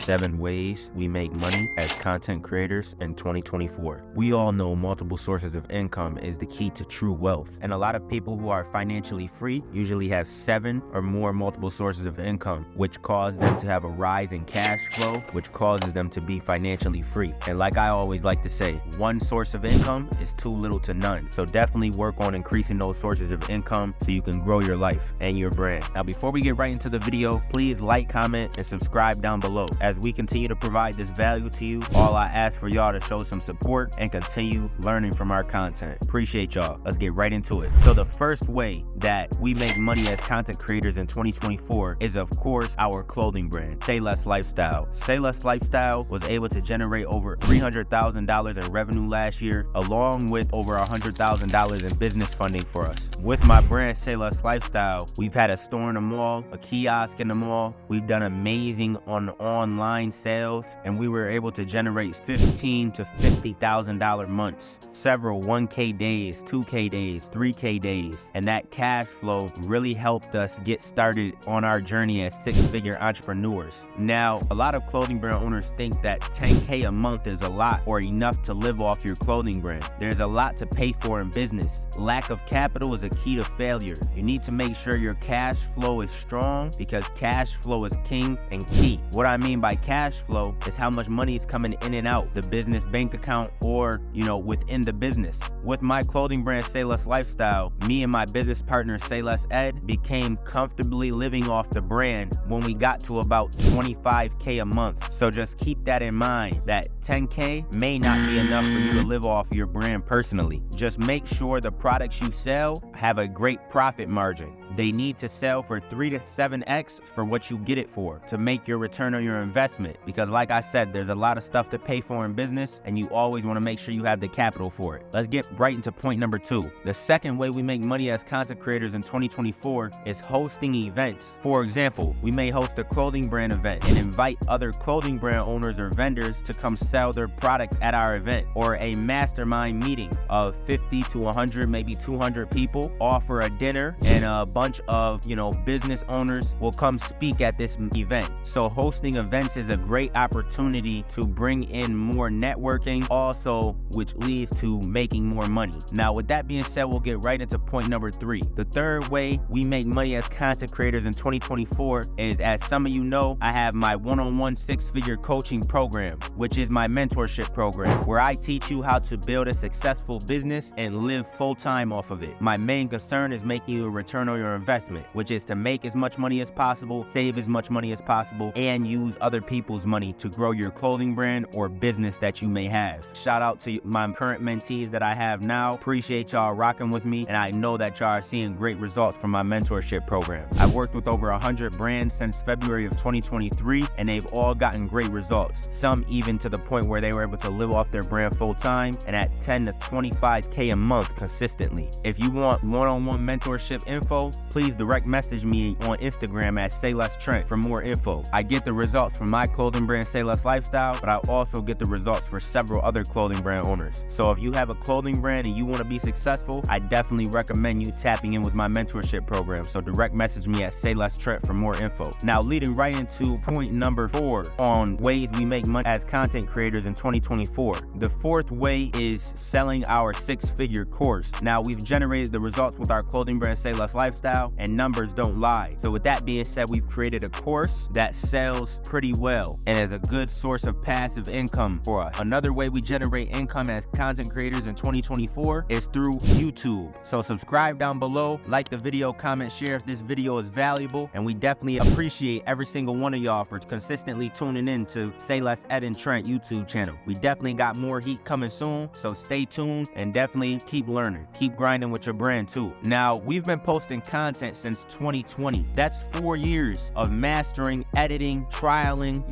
7 ways we make money as content creators in 2024. We all know multiple sources of income is the key to true wealth, and a lot of people who are financially free usually have 7 or more multiple sources of income, which cause them to have a rise in cash flow, which causes them to be financially free. And like I always like to say, one source of income is too little to none. So definitely work on increasing those sources of income so you can grow your life and your brand. Now, before we get right into the video, please like, comment, and subscribe down below. As we continue to provide this value to you, all I ask for y'all to show some support and continue learning from our content. Appreciate y'all. Let's get right into it. So the first way that we make money as content creators in 2024 is, of course, our clothing brand, Saylessed Lifestyle. Saylessed Lifestyle was able to generate over $300,000 in revenue last year, along with over $100,000 in business funding for us. With my brand, Saylessed Lifestyle, we've had a store in the mall, a kiosk in the mall. We've done amazing on online sales, and we were able to generate $15,000 to $50,000 months, several 1K days, 2K days, 3K days, and that cash flow really helped us get started on our journey as 6-figure entrepreneurs. Now, a lot of clothing brand owners think that 10K a month is a lot or enough to live off your clothing brand. There's a lot to pay for in business. Lack of capital is a key to failure. You need to make sure your cash flow is strong, because cash flow is king and key. What I mean by cash flow is how much money is coming in and out the business bank account, or within the business. With my clothing brand, Saylessed Lifestyle, me and my business partner, Sayless Ed, became comfortably living off the brand when we got to about 25K a month. So just keep that in mind, that 10K may not be enough for you to live off your brand personally. Just make sure the products you sell have a great profit margin. They need to sell for 3 to 7x for what you get it for to make your return on your investment. Because like I said, there's a lot of stuff to pay for in business, and you always want to make sure you have the capital for it. Let's get right into point number 2. The second way we make money as content creators in 2024 is hosting events. For example, we may host a clothing brand event and invite other clothing brand owners or vendors to come sell their product at our event, or a mastermind meeting of 50 to 100, maybe 200 people, offer a dinner, and a bunch of business owners will come speak at this event. So hosting events is a great opportunity to bring in more networking, also which leads to making more money. Now, with that being said, we'll get right into point number 3. The third way we make money as content creators in 2024 is, as some of you know, I have my one-on-one 6-figure coaching program, which is my mentorship program, where I teach you how to build a successful business and live full-time off of it. My main concern is making you a return on your investment, which is to make as much money as possible, save as much money as possible, and use other people's money to grow your clothing brand or business that you may have. Shout out to my current mentees that I have now. Appreciate y'all rocking with me, and I know that y'all are seeing great results from my mentorship program. I've worked with over 100 brands since February of 2023, and they've all gotten great results. Some even to the point where they were able to live off their brand full time and at 10 to 25K a month consistently. If you want one-on-one mentorship info, please direct message me on Instagram at Saylesstrent for more info. I get the results from my clothing brand, Saylessed Lifestyle, but I also get the results for several other clothing brand owners. So if you have a clothing brand and you want to be successful, I definitely recommend you tapping in with my mentorship program. So direct message me at Saylesstrent for more info. Now, leading right into point number 4 on ways we make money as content creators in 2024. The fourth way is selling our 6-figure course. Now, we've generated the results with our clothing brand, Saylessed Lifestyle, and numbers don't lie. So with that being said, we've created a course that sells pretty well and is a good source of passive income for us. Another way we generate income as content creators in 2024 is through YouTube. So subscribe down below, like the video, comment, share if this video is valuable, and we definitely appreciate every single one of y'all for consistently tuning in to Saylessed Ed and Trent YouTube channel. We definitely got more heat coming soon, so stay tuned and definitely keep learning. Keep grinding with your brand too. Now, we've been posting content since 2020. That's 4 years of mastering, editing, trialing,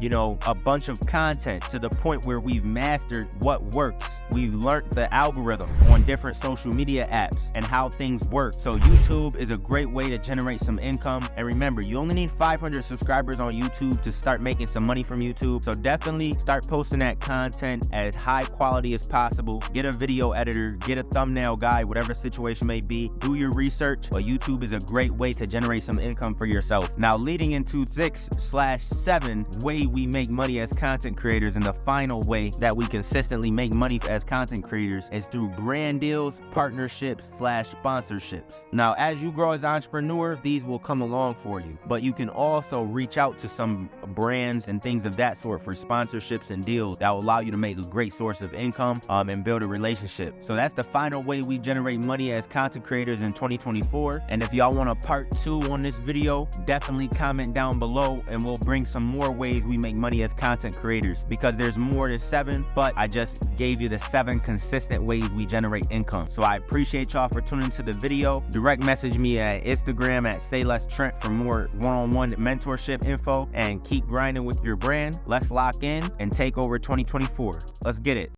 a bunch of content to the point where we've mastered what works. We've learned the algorithm on different social media apps and how things work. So YouTube is a great way to generate some income. And remember, you only need 500 subscribers on YouTube to start making some money from YouTube. So definitely start posting that content as high quality as possible. Get a video editor, get a thumbnail guy, whatever situation may be. Do your research, but YouTube is is a great way to generate some income for yourself. Now, leading into 6/7 way we make money as content creators, and the final way that we consistently make money as content creators is through brand deals, partnerships / sponsorships. Now, as you grow as an entrepreneur, these will come along for you, but you can also reach out to some brands and things of that sort for sponsorships and deals that will allow you to make a great source of income and build a relationship. So that's the final way we generate money as content creators in 2024. And if y'all want a part 2 on this video, definitely comment down below and we'll bring some more ways we make money as content creators, because there's more than 7, but I just gave you the 7 consistent ways we generate income. So I appreciate y'all for tuning into the video. Direct message me at Instagram at Saylessed for more one-on-one mentorship info, and keep grinding with your brand. Let's lock in and take over 2024. Let's get it.